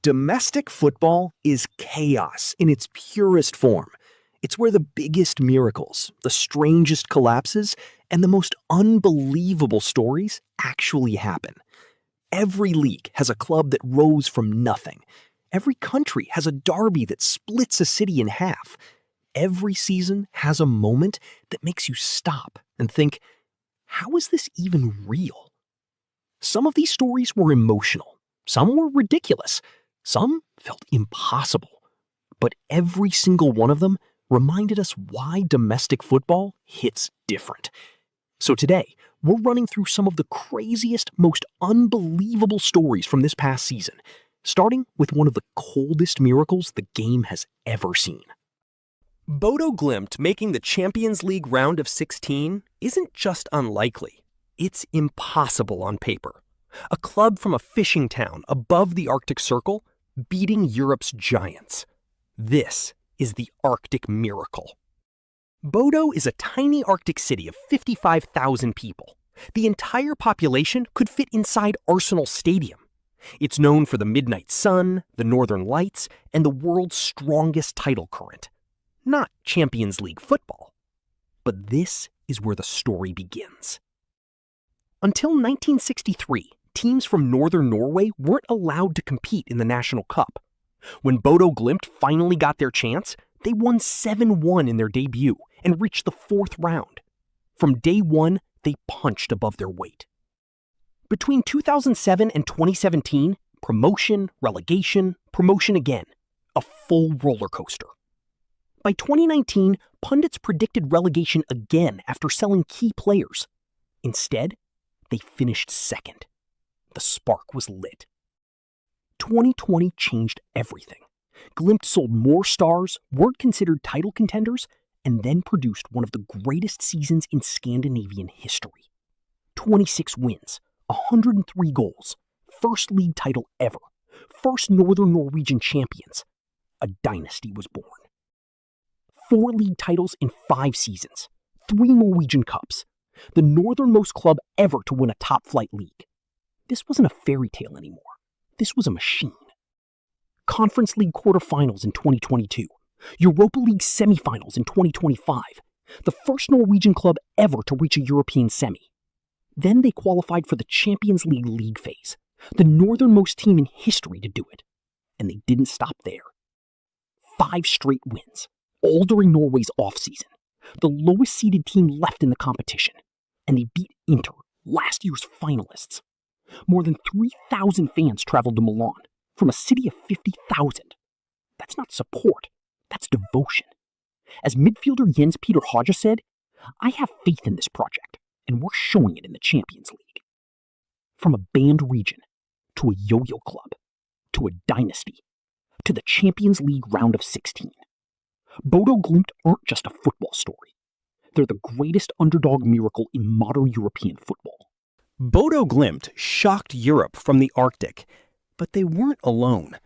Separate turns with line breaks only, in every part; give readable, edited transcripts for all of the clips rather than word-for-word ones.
Domestic football is chaos in its purest form. It's where the biggest miracles, the strangest collapses, and the most unbelievable stories actually happen. Every league has a club that rose from nothing. Every country has a derby that splits a city in half. Every season has a moment that makes you stop and think, how is this even real? Some of these stories were emotional. Some were ridiculous. Some felt impossible. But every single one of them reminded us why domestic football hits different. So today, we're running through some of the craziest, most unbelievable stories from this past season, starting with one of the coldest miracles the game has ever seen. Bodo Glimt making the Champions League round of 16 isn't just unlikely, it's impossible on paper. A club from a fishing town above the Arctic Circle beating Europe's giants. This is the Arctic miracle. Bodo is a tiny Arctic city of 55,000 people. The entire population could fit inside Arsenal Stadium. It's known for the midnight sun, the northern lights, and the world's strongest tidal current. Not Champions League football. But this is where the story begins. Until 1963, teams from northern Norway weren't allowed to compete in the National Cup. When Bodo Glimt finally got their chance, they won 7-1 in their debut and reached the fourth round. From day one, they punched above their weight. Between 2007 and 2017, promotion, relegation, promotion again. A full roller coaster. By 2019, pundits predicted relegation again after selling key players. Instead, they finished second. The spark was lit. 2020 changed everything. Glimt sold more stars, weren't considered title contenders, and then produced one of the greatest seasons in Scandinavian history. 26 wins, 103 goals, first league title ever, first Northern Norwegian champions. A dynasty was born. 4 league titles in 5 seasons, 3 Norwegian Cups, the northernmost club ever to win a top-flight league. This wasn't a fairy tale anymore. This was a machine. Conference League quarterfinals in 2022, Europa League semifinals in 2025, the first Norwegian club ever to reach a European semi. Then they qualified for the Champions League phase, the northernmost team in history to do it. And they didn't stop there. 5 straight wins, all during Norway's off-season. The lowest-seeded team left in the competition, and they beat Inter, last year's finalists. More than 3,000 fans traveled to Milan, from a city of 50,000. That's not support, that's devotion. As midfielder Jens Peter Hage said, I have faith in this project, and we're showing it in the Champions League. From a banned region, to a yo-yo club, to a dynasty, to the Champions League round of 16. Bodo Glimt aren't just a football story. They're the greatest underdog miracle in modern European football. Bodo Glimt shocked Europe from the Arctic, but they weren't alone.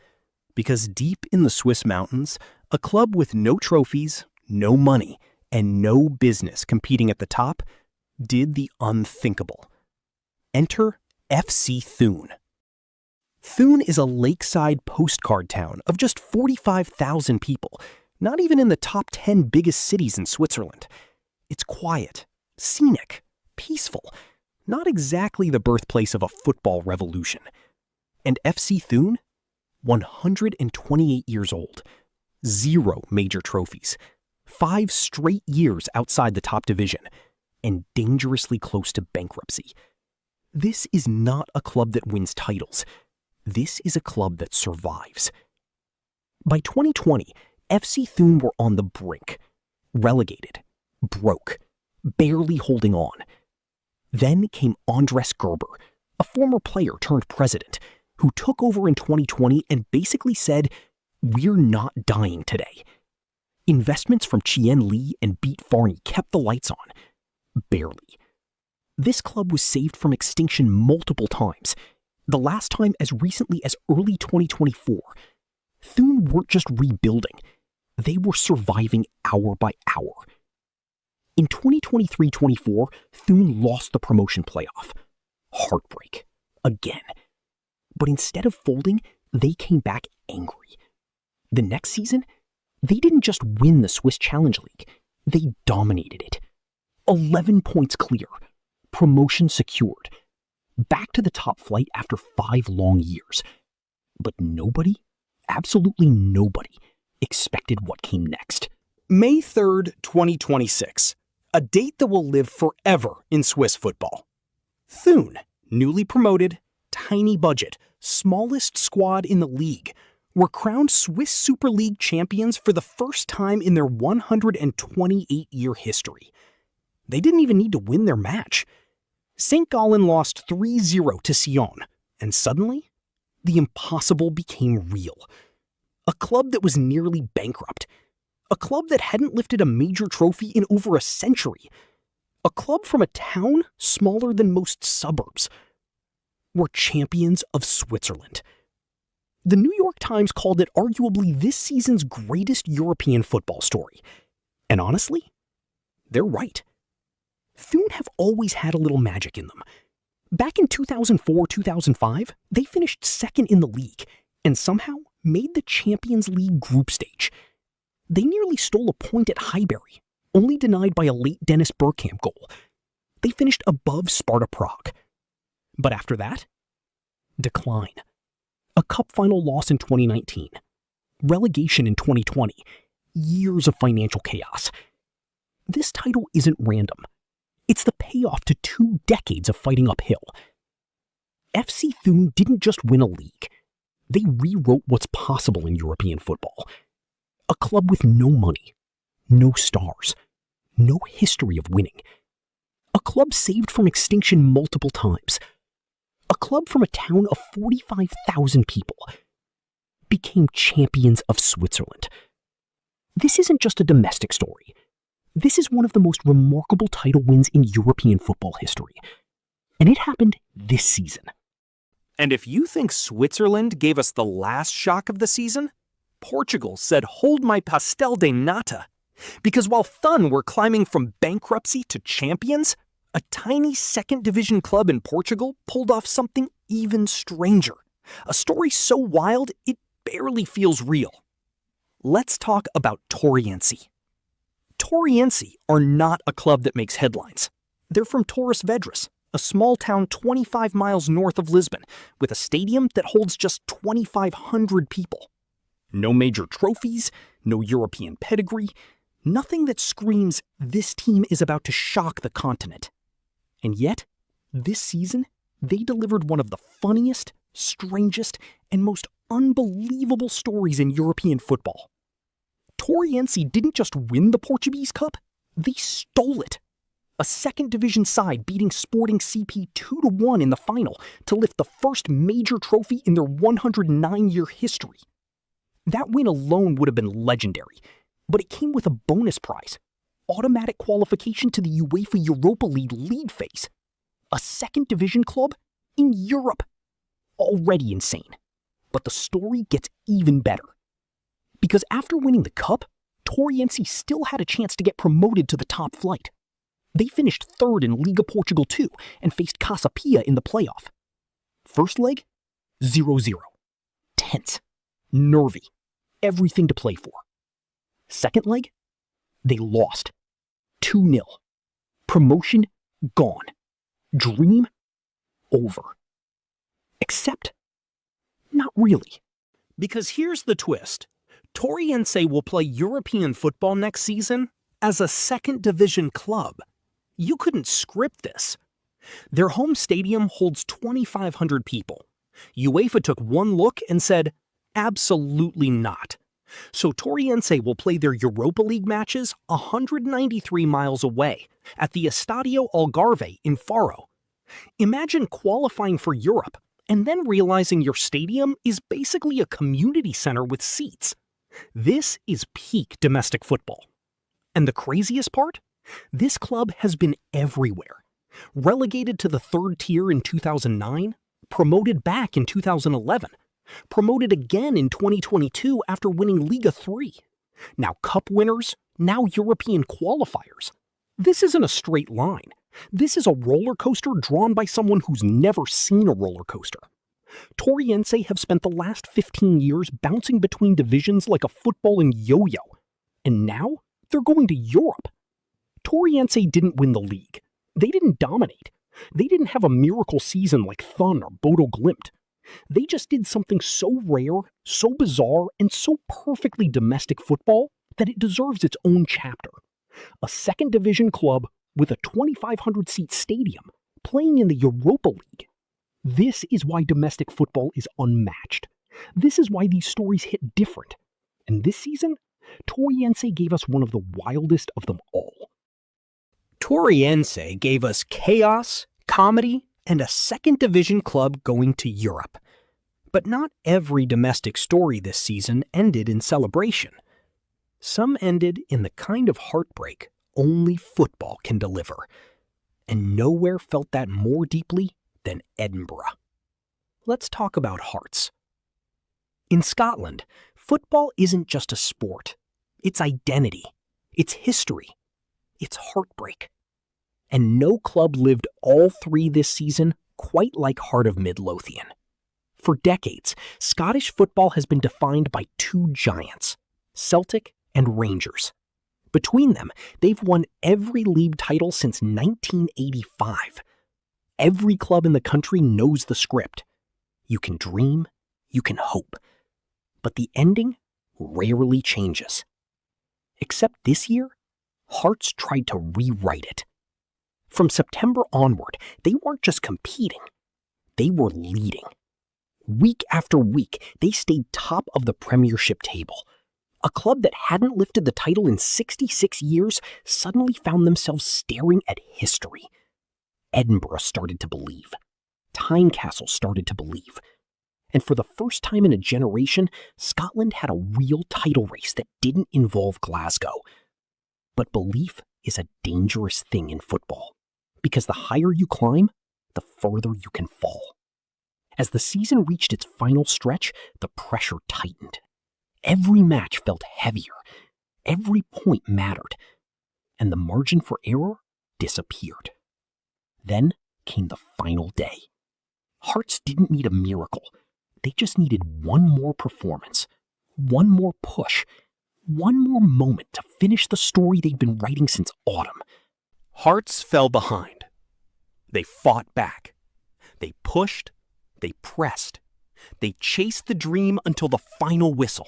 Because deep in the Swiss mountains, a club with no trophies, no money, and no business competing at the top did the unthinkable. Enter FC Thun. Thun is a lakeside postcard town of just 45,000 people, not even in the top 10 biggest cities in Switzerland. It's quiet, scenic, peaceful, not exactly the birthplace of a football revolution. And FC Thun? 128 years old, 0 major trophies, 5 straight years outside the top division, and dangerously close to bankruptcy. This is not a club that wins titles. This is a club that survives. By 2020, FC Thun were on the brink, relegated, broke, barely holding on. Then came Andres Gerber, a former player turned president, who took over in 2020 and basically said, we're not dying today. Investments from Chien Lee and Beat Farney kept the lights on. Barely. This club was saved from extinction multiple times, the last time as recently as early 2024. Thun weren't just rebuilding, they were surviving hour by hour. In 2023-24, Thun lost the promotion playoff. Heartbreak. Again. But instead of folding,
they came back angry. The next season, they didn't just win the Swiss Challenge League, they dominated it. 11 points clear, promotion secured, back to the top flight after 5 long years. But nobody, absolutely nobody, expected what came next.
May 3rd, 2026. A date that will live forever in Swiss football. Thun, newly promoted, tiny budget, smallest squad in the league, were crowned Swiss Super League champions for the first time in their 128-year history. They didn't even need to win their match. St. Gallen lost 3-0 to Sion, and suddenly, the impossible became real. A club that was nearly bankrupt. A club that hadn't lifted a major trophy in over a century. A club from a town smaller than most suburbs. Were champions of Switzerland. The New York Times called it arguably this season's greatest European football story. And honestly, they're right. Thun have always had a little magic in them. Back in 2004-2005, they finished second in the league and somehow made the Champions League group stage. They nearly stole a point at Highbury, only denied by a late Dennis Bergkamp goal. They finished above Sparta Prague. But after that, decline. A cup final loss in 2019. Relegation in 2020. Years of financial chaos. This title isn't random. It's the payoff to 2 decades of fighting uphill. FC Thun didn't just win a league. They rewrote what's possible in European football. A club with no money, no stars, no history of winning. A club saved from extinction multiple times. A club from a town of 45,000 people became champions of Switzerland. This isn't just a domestic story. This is one of the most remarkable title wins in European football history. And it happened this season. And if you think Switzerland gave us the last shock of the season, Portugal said, "Hold my pastel de nata." Because while Thun were climbing from bankruptcy to champions, a tiny second division club in Portugal pulled off something even stranger. A story so wild, it barely feels real. Let's talk about Torreense. Torreense are not a club that makes headlines. They're from Torres Vedras, a small town 25 miles north of Lisbon, with a stadium that holds just 2,500 people. No major trophies, no European pedigree, nothing that screams, this team is about to shock the continent. And yet, this season, they delivered one of the funniest, strangest, and most unbelievable stories in European football. Torreense didn't just win the Portuguese Cup, they stole it. A second division side beating Sporting CP 2-1 in the final to lift the first major trophy in their 109-year history. That win alone would have been legendary, but it came with a bonus prize. Automatic qualification to the UEFA Europa League phase. A second division club in Europe. Already insane. But the story gets even better. Because after winning the cup, Torreense still had a chance to get promoted to the top flight. They finished third in Liga Portugal 2 and faced Casa Pia in the playoff. First leg, 0-0. Tense. Nervy. Everything to play for. Second leg, they lost. 2-0. Promotion gone. Dream over. Except, not really. Because here's the twist. Torreense will play European football next season as a second division club. You couldn't script this. Their home stadium holds 2,500 people. UEFA took one look and said, absolutely not. So Torreense will play their Europa League matches 193 miles away at the Estadio Algarve in Faro. Imagine qualifying for Europe and then realizing your stadium is basically a community center with seats. This is peak domestic football. And the craziest part? This club has been everywhere. Relegated to the third tier in 2009, promoted back in 2011, promoted again in 2022 after winning Liga 3. Now cup winners, now European qualifiers. This isn't a straight line. This is a roller coaster drawn by someone who's never seen a roller coaster.
Torreense have spent the last 15 years bouncing between divisions like a footballing yo-yo, and now they're going to Europe. Torreense didn't win the league. They didn't dominate. They didn't have a miracle season like Thun or Bodo Glimt. They just did something so rare, so bizarre, and so perfectly domestic football that it deserves its own chapter. A second division club with a 2,500-seat stadium playing in the Europa League. This is why domestic football is unmatched. This is why these stories hit different. And this season, Torreense gave us one of the wildest of them all.
Torreense gave us chaos, comedy, and a second division club going to Europe. But not every domestic story this season ended in celebration. Some ended in the kind of heartbreak only football can deliver. And nowhere felt that more deeply than Edinburgh. Let's talk about Hearts. In Scotland, football isn't just a sport. It's identity. It's history. It's heartbreak. And no club lived all three this season quite like Heart of Midlothian. For decades, Scottish football has been defined by two giants, Celtic and Rangers. Between them, they've won every league title since 1985. Every club in the country knows the script. You can dream, you can hope. But the ending rarely changes. Except this year, Hearts tried to rewrite it. From September onward, they weren't just competing, they were leading. Week after week, they stayed top of the Premiership table. A club that hadn't lifted the title in 66 years suddenly found themselves staring at history. Edinburgh started to believe. Tynecastle started to believe. And for the first time in a generation, Scotland had a real title race that didn't involve Glasgow. But belief is a dangerous thing in football, because the higher you climb, the further you can fall. As the season reached its final stretch, the pressure tightened. Every match felt heavier. Every point mattered. And the margin for error disappeared. Then came the final day. Hearts didn't need a miracle. They just needed one more performance, one more push, one more moment to finish the story they'd been writing since autumn. Hearts fell behind. They fought back. They pushed. They pressed. They chased the dream until the final whistle.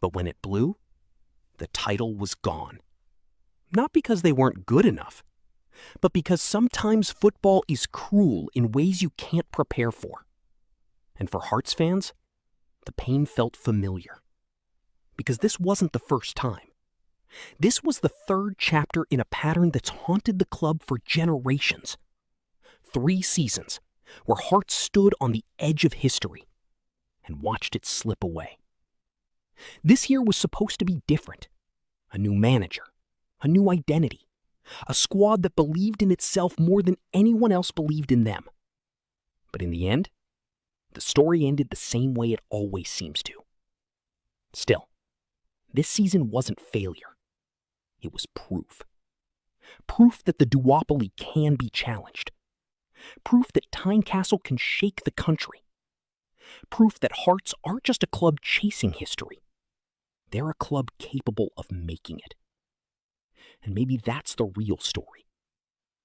But when it blew, the title was gone. Not because they weren't good enough, but because sometimes football is cruel in ways you can't prepare for. And for Hearts fans, the pain felt familiar. Because this wasn't the first time. This was the third chapter in a pattern that's haunted the club for generations. 3 seasons where Hearts stood on the edge of history and watched it slip away. This year was supposed to be different. A new manager, a new identity, a squad that believed in itself more than anyone else believed in them. But in the end, the story ended the same way it always seems to. Still, this season wasn't failure. It was proof. Proof that the duopoly can be challenged. Proof that Tynecastle can shake the country. Proof that Hearts aren't just a club chasing history. They're a club capable of making it. And maybe that's the real story.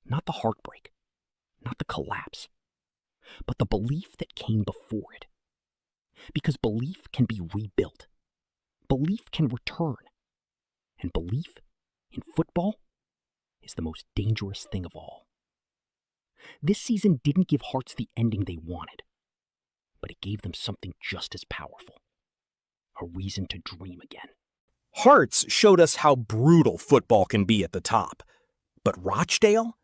Not the heartbreak, not the collapse, but the belief that came before it. Because belief can be rebuilt. Belief can return. And belief in football is the most dangerous thing of all. This season didn't give Hearts the ending they wanted, but it gave them something just as powerful. A reason to dream again. Hearts showed us how brutal football can be at the top. But Rochdale?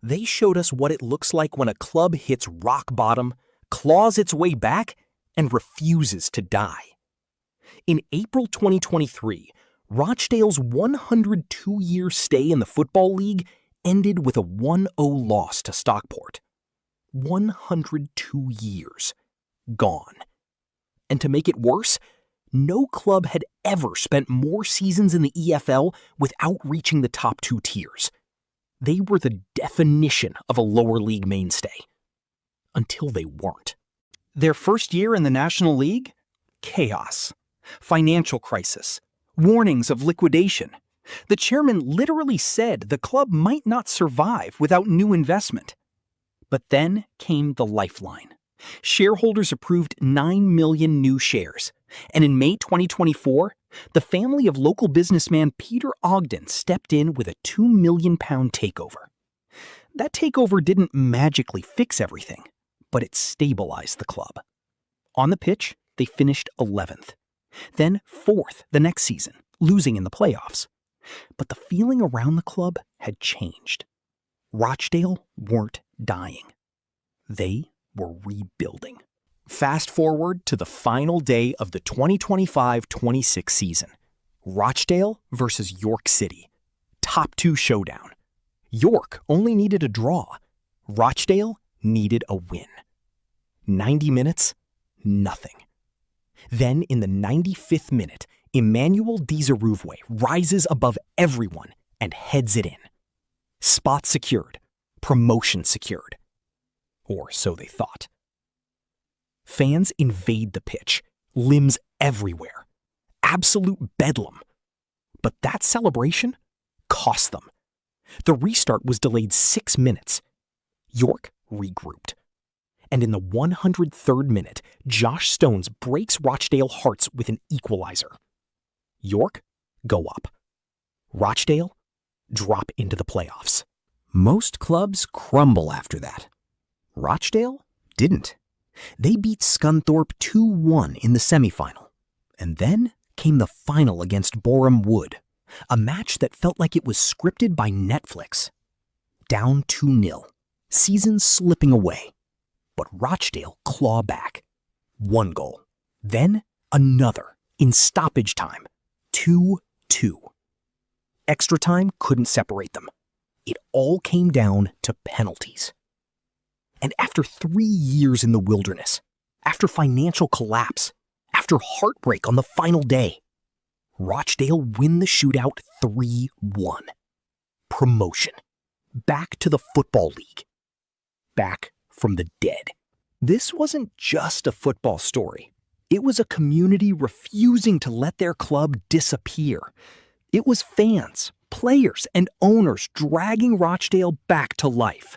They showed us what it looks like when a club hits rock bottom, claws its way back, and refuses to die. In April 2023, Rochdale's 102-year stay in the Football League ended with a 1-0 loss to Stockport. 102 years. Gone. And to make it worse, no club had ever spent more seasons in the EFL without reaching the top 2 tiers. They were the definition of a lower league mainstay. Until they weren't.
Their first year in the National League? Chaos. Financial crisis. Warnings of liquidation. The chairman literally said the club might not survive without new investment. But then came the lifeline. Shareholders approved 9 million new shares, and in May 2024, the family of local businessman Peter Ogden stepped in with a £2 million takeover. That takeover didn't magically fix everything, but it stabilized the club. On the pitch, they finished 11th, then 4th the next season, losing in the playoffs. But the feeling around the club had changed. Rochdale weren't dying. They were rebuilding. Fast forward to the final day of the 2025-26 season. Rochdale versus York City. Top 2 showdown. York only needed a draw. Rochdale needed a win. 90 minutes, nothing. Then in the 95th minute, Emmanuel Dizeruvwe rises above everyone and heads it in. Spot secured. Promotion secured. Or so they thought. Fans invade the pitch, limbs everywhere. Absolute bedlam. But that celebration cost them. The restart was delayed 6 minutes. York regrouped. And in the 103rd minute, Josh Stones breaks Rochdale hearts with an equalizer. York go up. Rochdale drop into the playoffs. Most clubs crumble after that. Rochdale didn't. They beat Scunthorpe 2-1 in the semifinal. And then came the final against Boreham Wood, a match that felt like it was scripted by Netflix. Down 2-0, season slipping away. But Rochdale claw back. 1 goal. Then another in stoppage time. 2-2. Extra time couldn't separate them. It all came down to penalties. And after 3 years in the wilderness, after financial collapse, after heartbreak on the final day, Rochdale win the shootout 3-1. Promotion. Back to the Football League. Back from the dead. This wasn't just a football story. It was a community refusing to let their club disappear. It was fans, players, and owners dragging Rochdale back to life.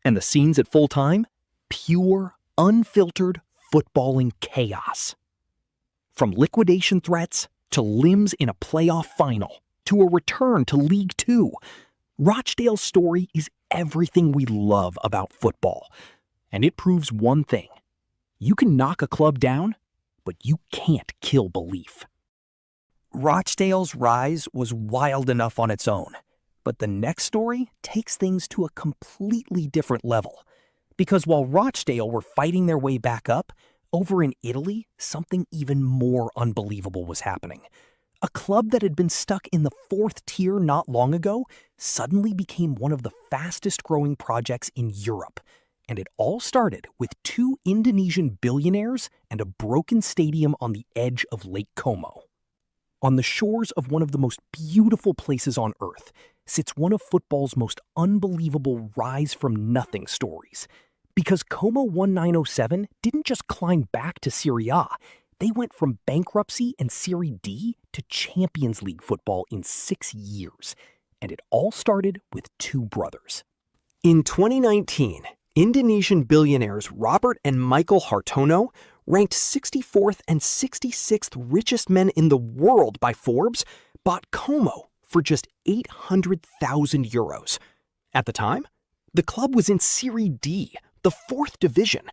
And the scenes at full time? Pure, unfiltered footballing chaos. From liquidation threats to limbs in a playoff final to a return to League Two, Rochdale's story is everything we love about football. And it proves one thing. You can knock a club down, but you can't kill belief. Rochdale's rise was wild enough on its own, but the next story takes things to a completely different level. Because while Rochdale were fighting their way back up, over in Italy, something even more unbelievable was happening. A club that had been stuck in the 4th tier not long ago suddenly became one of the fastest-growing projects in Europe. And it all started with 2 Indonesian billionaires and a broken stadium on the edge of Lake Como. On the shores of one of the most beautiful places on earth sits one of football's most unbelievable rise-from-nothing stories. Because Como 1907 didn't just climb back to Serie A, they went from bankruptcy and Serie D to Champions League football in 6 years. And it all started with 2 brothers. In 2019, Indonesian billionaires Robert and Michael Hartono, ranked 64th and 66th richest men in the world by Forbes, bought Como for just €800,000. At the time, the club was in Serie D, the 4th division.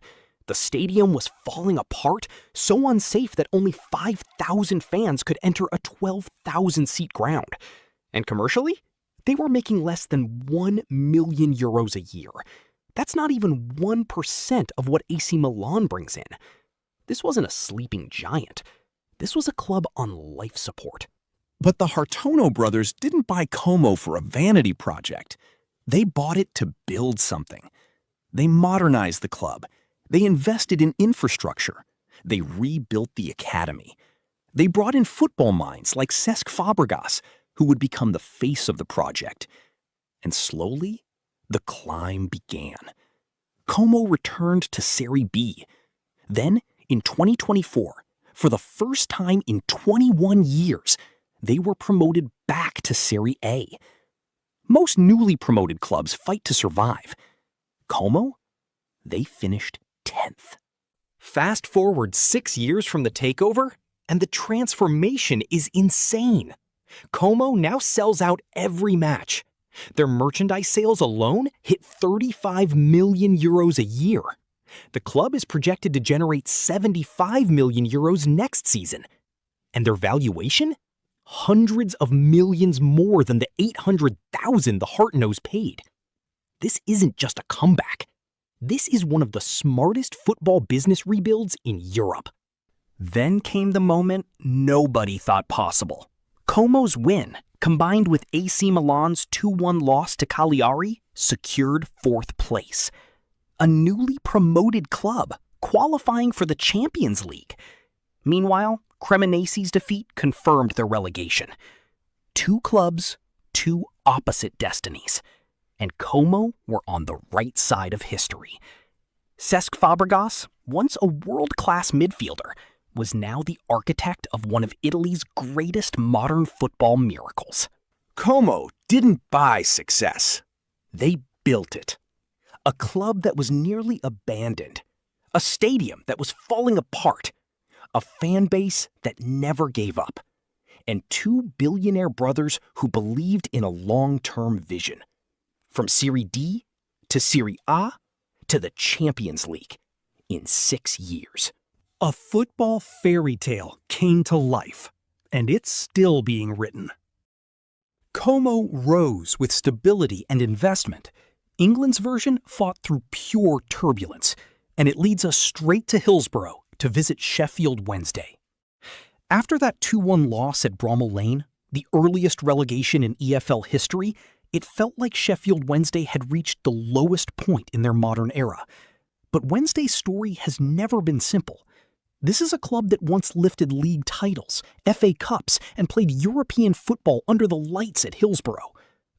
The stadium was falling apart, so unsafe that only 5,000 fans could enter a 12,000-seat ground. And commercially, they were making less than €1 million a year. That's not even 1% of what AC Milan brings in. This wasn't a sleeping giant. This was a club on life support. But the Hartono brothers didn't buy Como for a vanity project. They bought it to build something. They modernized the club. They invested in infrastructure. They rebuilt the academy. They brought in football minds like Cesc Fabregas, who would become the face of the project. And slowly, the climb began. Como returned to Serie B.
Then, in 2024, for the first time in 21 years, they were promoted back to Serie A. Most newly promoted clubs fight to survive. Como? They finished 10th.
Fast forward 6 years from the takeover, and the transformation is insane. Como now sells out every match. Their merchandise sales alone hit 35 million euros a year. The club is projected to generate 75 million euros next season. And their valuation? Hundreds of millions more than the 800,000 the Heart-Nose paid. This isn't just a comeback. This is one of the smartest football business rebuilds in Europe.
Then came the moment nobody thought possible. Como's win, combined with AC Milan's 2-1 loss to Cagliari, secured 4th place. A newly promoted club, qualifying for the Champions League. Meanwhile, Cremonese's defeat confirmed their relegation. 2 clubs, 2 opposite destinies. And Como were on the right side of history. Cesc Fabregas, once a world-class midfielder, was now the architect of one of Italy's greatest modern football miracles.
Como didn't buy success. They built it. A club that was nearly abandoned. A stadium that was falling apart. A fan base that never gave up. And 2 billionaire brothers who believed in a long-term vision. From Serie D to Serie A to the Champions League in 6 years.
A football fairy tale came to life, and it's still being written. Como rose with stability and investment. England's version fought through pure turbulence, and it leads us straight to Hillsborough to visit Sheffield Wednesday. After that 2-1 loss at Bramall Lane, the earliest relegation in EFL history, it felt like Sheffield Wednesday had reached the lowest point in their modern era. But Wednesday's story has never been simple. This is a club that once lifted league titles, FA Cups, and played European football under the lights at Hillsborough.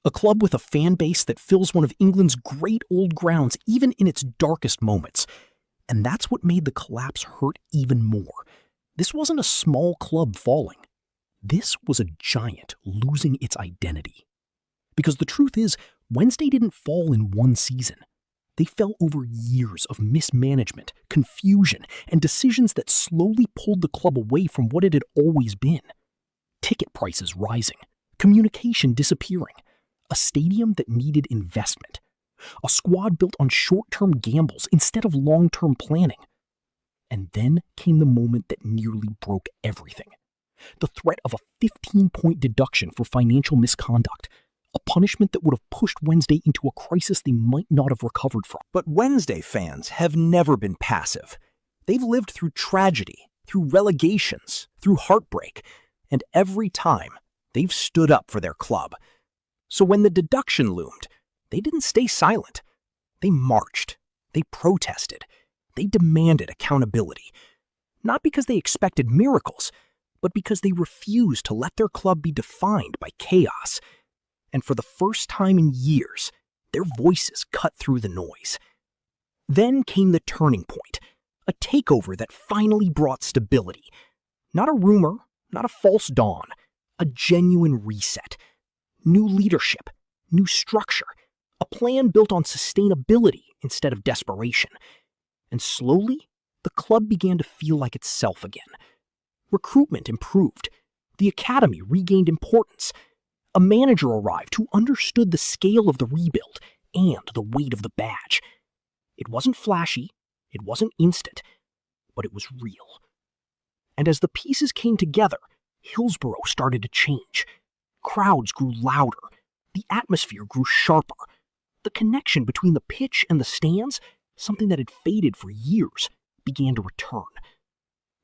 A club with a fan base that fills one of England's great old grounds even in its darkest moments. And that's what made the collapse hurt even more. This wasn't a small club falling. This was a giant losing its identity. Because the truth is, Wednesday didn't fall in one season. They fell over years of mismanagement, confusion, and decisions that slowly pulled the club away from what it had always been. Ticket prices rising, communication disappearing, a stadium that needed investment, a squad built on short-term gambles instead of long-term planning. And then came the moment that nearly broke everything. The threat of a 15-point deduction for financial misconduct, a punishment that would have pushed Wednesday into a crisis they might not have recovered from.
But Wednesday fans have never been passive. They've lived through tragedy, through relegations, through heartbreak, and every time they've stood up for their club. So when the deduction loomed, they didn't stay silent. They marched, they protested, they demanded accountability. Not because they expected miracles, but because they refused to let their club be defined by chaos. And for the first time in years, their voices cut through the noise. Then came the turning point, a takeover that finally brought stability. Not a rumor, not a false dawn, a genuine reset. New leadership, new structure, a plan built on sustainability instead of desperation. And slowly, the club began to feel like itself again. Recruitment improved. The academy regained importance. A manager arrived who understood the scale of the rebuild and the weight of the badge. It wasn't flashy, it wasn't instant, but it was real. And as the pieces came together, Hillsborough started to change. Crowds grew louder, the atmosphere grew sharper. The connection between the pitch and the stands, something that had faded for years, began to return.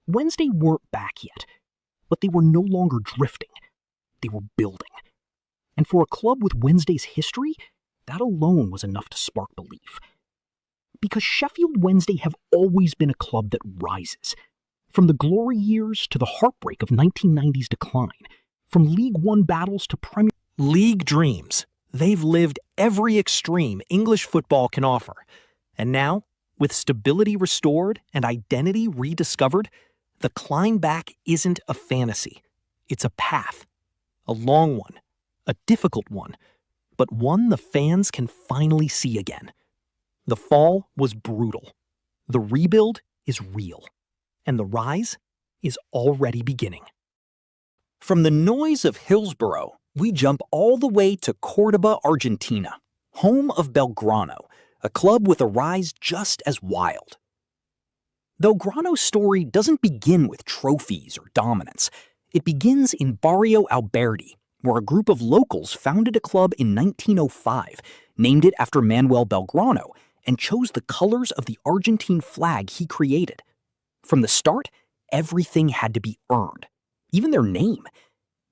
Wednesday weren't back yet, but they were no longer drifting. They were building. And for a club with Wednesday's history, that alone was enough to spark belief. Because Sheffield Wednesday have always been a club that rises. From the glory years to the heartbreak of 1990's decline, from League One battles to Premier League dreams. They've lived every extreme English football can offer. And now, With stability restored and identity rediscovered, the climb back isn't a fantasy. It's a path. A long one. A difficult one. But one the fans can finally see again. The fall was brutal. The rebuild is real. And the rise is already beginning. From the noise of Hillsborough, we jump all the way to Córdoba, Argentina, home of Belgrano, a club with a rise just as wild. Belgrano's story doesn't begin with trophies or dominance. It begins in Barrio Alberti, where a group of locals founded a club in 1905, named it after Manuel Belgrano, and chose the colors of the Argentine flag he created. From the start, everything had to be earned, even their name.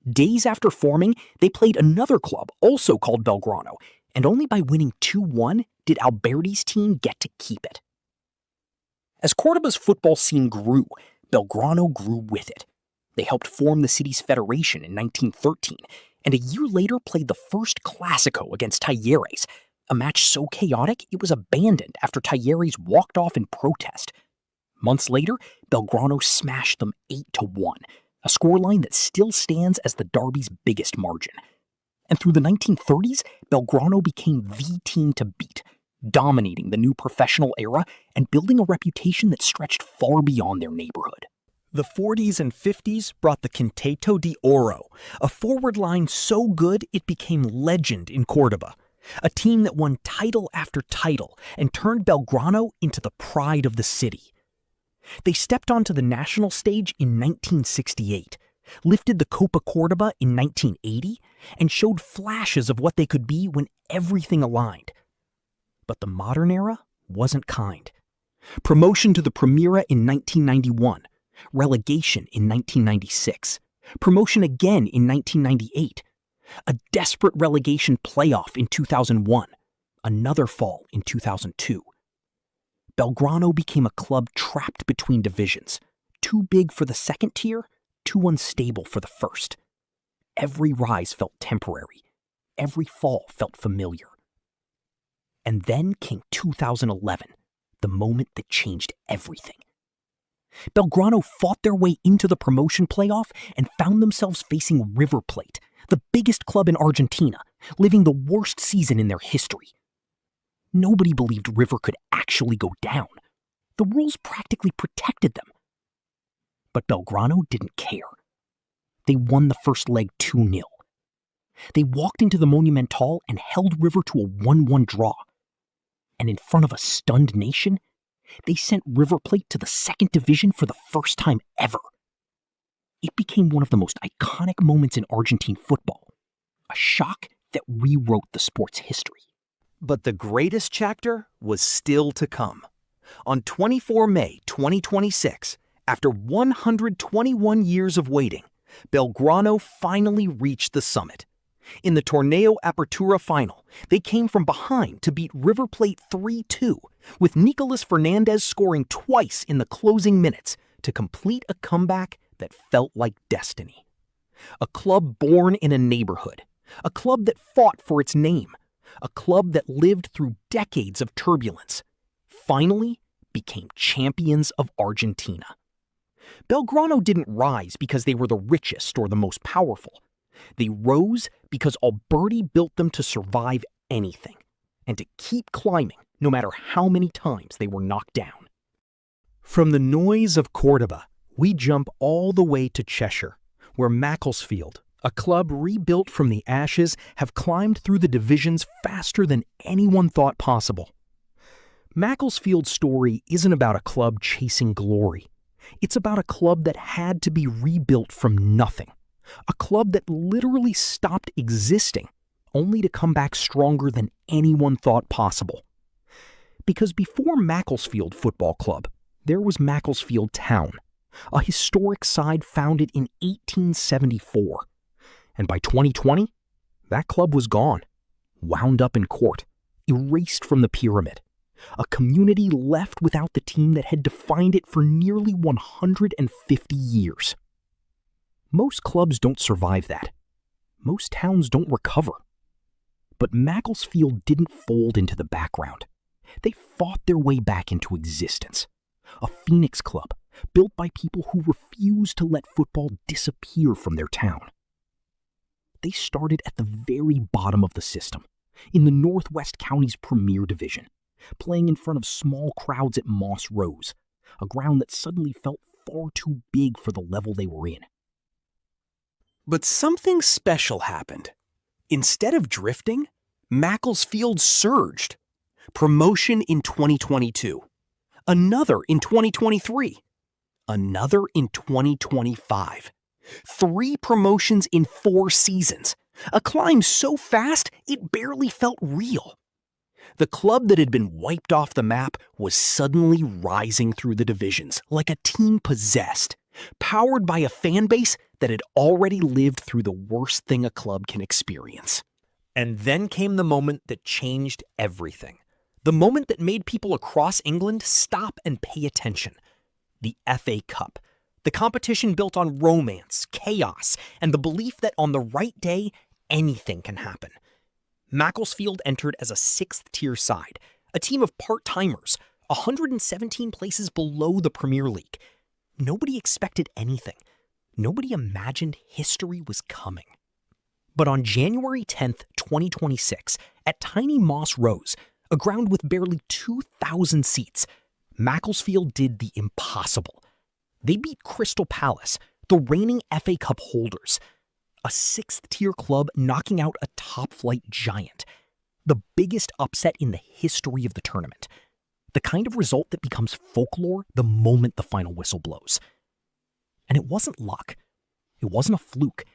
Days after forming, they played another club, also called Belgrano, and only by winning 2-1 did Alberti's team get to keep it. As Córdoba's football scene grew, Belgrano grew with it. They helped form the city's federation in 1913, and a year later played the first Clásico against Talleres, a match so chaotic it was abandoned after Talleres walked off in protest. Months later, Belgrano smashed them 8-1, a scoreline that still stands as the derby's biggest margin. And through the 1930s, Belgrano became the team to beat, dominating the new professional era and building a reputation that stretched far beyond their neighborhood. The 40s and 50s brought the Quinteto de Oro, a forward line so good it became legend in Córdoba, a team that won title after title and turned Belgrano into the pride of the city. They stepped onto the national stage in 1968, lifted the Copa Córdoba in 1980, and showed flashes of what they could be when everything aligned. But the modern era wasn't kind. Promotion to the Primera in 1991, relegation in 1996, promotion again in 1998, a desperate relegation playoff in 2001, another fall in 2002. Belgrano became a club trapped between divisions, too big for the second tier, too unstable for the first. Every rise felt temporary. Every fall felt familiar. And then came 2011, the moment that changed everything. Belgrano fought their way into the promotion playoff and found themselves facing River Plate, the biggest club in Argentina, living the worst season in their history. Nobody believed River could actually go down. The rules practically protected them. But Belgrano didn't care. They won the first leg 2-0. They walked into the Monumental and held River to a 1-1 draw. And in front of a stunned nation, they sent River Plate to the second division for the first time ever. It became one of the most iconic moments in Argentine football, a shock that rewrote the sport's history. But the greatest chapter was still to come. On 24 May 2026, after 121 years of waiting, Belgrano finally reached the summit. In the Torneo Apertura final, they came from behind to beat River Plate 3-2, with Nicolas Fernandez scoring twice in the closing minutes to complete a comeback that felt like destiny. A club born in a neighborhood, a club that fought for its name, a club that lived through decades of turbulence, finally became champions of Argentina. Belgrano didn't rise because they were the richest or the most powerful. They rose because Alberti built them to survive anything and to keep climbing no matter how many times they were knocked down. From the noise of Córdoba, we jump all the way to Cheshire, where Macclesfield, a club rebuilt from the ashes, have climbed through the divisions faster than anyone thought possible. Macclesfield's story isn't about a club chasing glory. It's about a club that had to be rebuilt from nothing. A club that literally stopped existing, only to come back stronger than anyone thought possible. Because before Macclesfield Football Club, there was Macclesfield Town, a historic side founded in 1874. And by 2020, that club was gone, wound up in court, erased from the pyramid. A community left without the team that had defined it for nearly 150 years. Most clubs don't survive that. Most towns don't recover. But Macclesfield didn't fold into the background.
They fought their way back into existence. A phoenix club built by people who refused to let football disappear from their town. They started at the very bottom of the system, in the Northwest County's Premier Division, playing in front of small crowds at Moss Rose, a ground that suddenly felt far too big for the level they were in.
But something special happened. Instead of drifting, Macclesfield surged. Promotion in 2022. Another in 2023. Another in 2025. 3 promotions in 4 seasons. A climb so fast it barely felt real. The club that had been wiped off the map was suddenly rising through the divisions like a team possessed, powered by a fan base that had already lived through the worst thing a club can experience.
And then came the moment that changed everything. The moment that made people across England stop and pay attention. The FA Cup. The competition built on romance, chaos, and the belief that on the right day, anything can happen. Macclesfield entered as a 6th-tier side, a team of part-timers, 117 places below the Premier League. Nobody expected anything. Nobody imagined history was coming. But on January 10th, 2026, at tiny Moss Rose, a ground with barely 2,000 seats, Macclesfield did the impossible. They beat Crystal Palace, the reigning FA Cup holders, a 6th-tier club knocking out a top-flight giant, the biggest upset in the history of the tournament, the kind of result that becomes folklore the moment the final whistle blows. And it wasn't luck. It wasn't a fluke.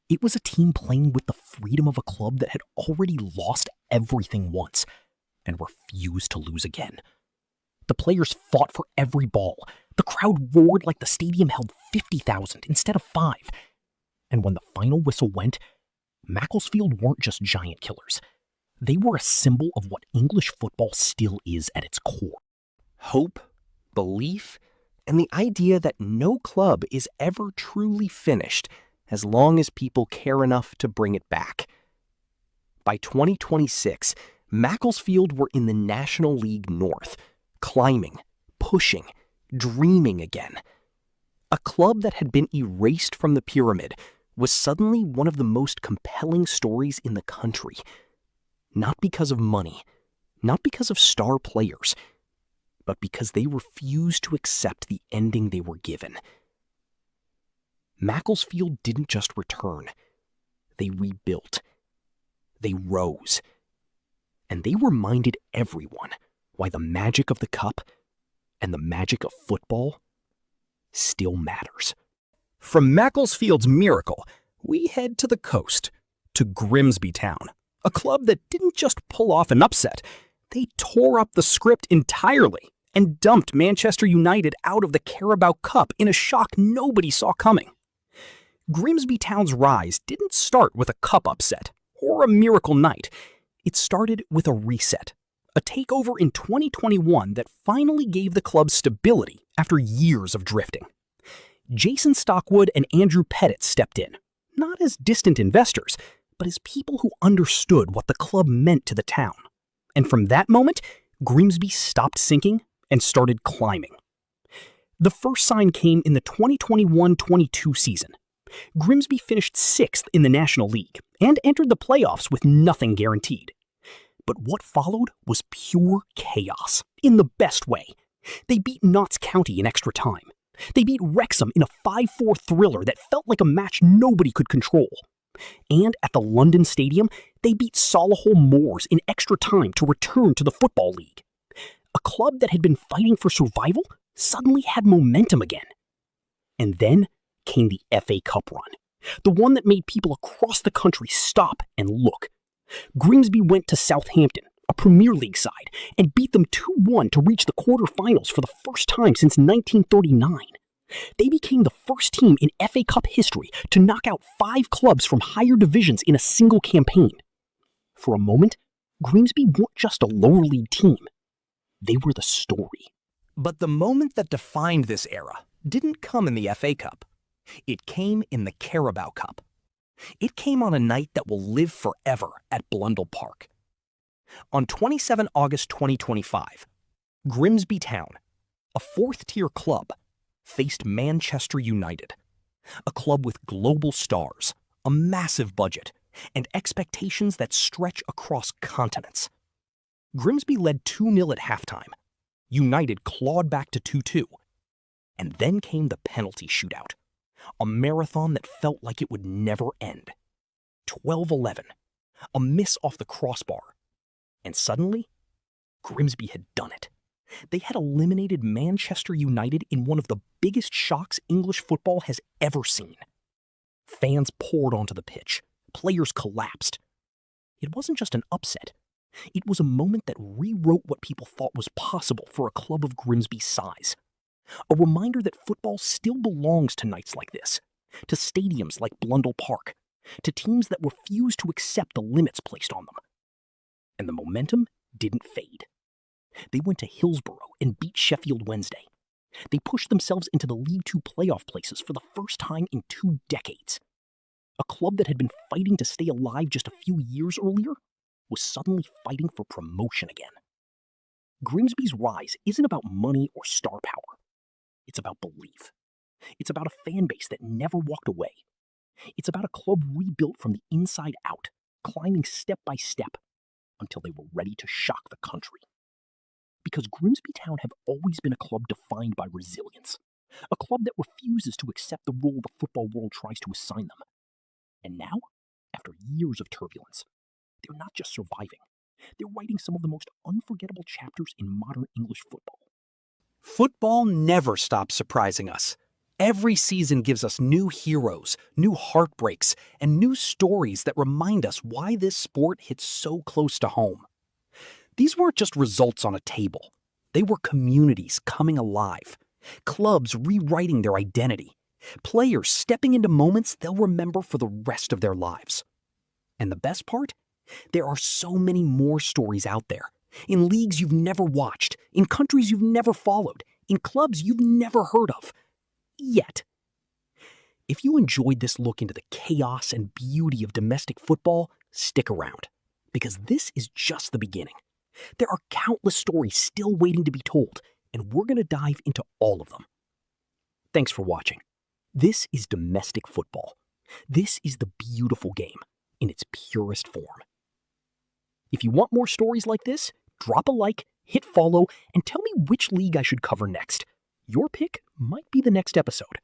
It was a team playing with the freedom of a club that had already lost everything once and refused to lose again. The players fought for every ball. The crowd roared like the stadium held 50,000 instead of 5. And when the final whistle went, Macclesfield weren't just giant killers. They were a symbol of what English football still is at its core.
Hope, belief, and the idea that no club is ever truly finished as long as people care enough to bring it back. By 2026, Macclesfield were in the National League North, climbing, pushing, dreaming again. A club that had been erased from the pyramid was suddenly one of the most compelling stories in the country. Not because of money, not because of star players, but because they refused to accept the ending they were given. Macclesfield didn't just return. They rebuilt. They rose. And they reminded everyone why the magic of the cup and the magic of football still matters. From Macclesfield's miracle, we head to the coast, to Grimsby Town, a club that didn't just pull off an upset. They tore up the script entirely and dumped Manchester United out of the Carabao Cup in a shock nobody saw coming. Grimsby Town's rise didn't start with a cup upset or a miracle night. It started with a reset, a takeover in 2021 that finally gave the club stability after years of drifting. Jason Stockwood and Andrew Pettit stepped in, not as distant investors, but as people who understood what the club meant to the town. And from that moment, Grimsby stopped sinking and started climbing. The first sign came in the 2021-22 season. Grimsby finished 6th in the National League and entered the playoffs with nothing guaranteed. But what followed was pure chaos, in the best way. They beat Notts County in extra time. They beat Wrexham in a 5-4 thriller that felt like a match nobody could control. And at the London Stadium, they beat Solihull Moors in extra time to return to the Football League. A club that had been fighting for survival suddenly had momentum again. And then came the FA Cup run, the one that made people across the country stop and look. Grimsby went to Southampton, a Premier League side, and beat them 2-1 to reach the quarter-finals for the first time since 1939. They became the first team in FA Cup history to knock out 5 clubs from higher divisions in a single campaign. For a moment, Grimsby weren't just a lower league team. They were the story. But the moment that defined this era didn't come in the FA Cup. It came in the Carabao Cup. It came on a night that will live forever at Blundell Park.
On 27 August 2025, Grimsby Town, a fourth-tier club, faced Manchester United, a club with global stars, a massive budget, and expectations that stretch across continents. Grimsby led 2-0 at halftime. United clawed back to 2-2. And then came the penalty shootout, a marathon that felt like it would never end. 12-11, a miss off the crossbar. And suddenly, Grimsby had done it. They had eliminated Manchester United in one of the biggest shocks English football has ever seen. Fans poured onto the pitch. Players collapsed. It wasn't just an upset. It was a moment that rewrote what people thought was possible for a club of Grimsby's size. A reminder that football still belongs to nights like this, to stadiums like Blundell Park, to teams that refuse to accept the limits placed on them. And the momentum didn't fade. They went to Hillsborough and beat Sheffield Wednesday. They pushed themselves into the League Two playoff places for the first time in 2 decades. A club that had been fighting to stay alive just a few years earlier was suddenly fighting for promotion again. Grimsby's rise isn't about money or star power. It's about belief. It's about a fan base that never walked away. It's about a club rebuilt from the inside out, climbing step by step until they were ready to shock the country. Because Grimsby Town have always been a club defined by resilience, a club that refuses to accept the role the football world tries to assign them. And now, after years of turbulence, they're not just surviving, they're writing some of the most unforgettable chapters in modern English football.
Football never stops surprising us. Every season gives us new heroes, new heartbreaks, and new stories that remind us why this sport hits so close to home. These weren't just results on a table. They were communities coming alive, clubs rewriting their identity, players stepping into moments they'll remember for the rest of their lives. And the best part? There are so many more stories out there, in leagues you've never watched, in countries you've never followed, in clubs you've never heard of. Yet. If you enjoyed this look into the chaos and beauty of domestic football, stick around, because this is just the beginning. There are countless stories still waiting to be told, and we're going to dive into all of them. Thanks for watching. This is domestic football. This is the beautiful game in its purest form. If you want more stories like this, drop a like, hit follow, and tell me which league I should cover next. Your pick might be the next episode.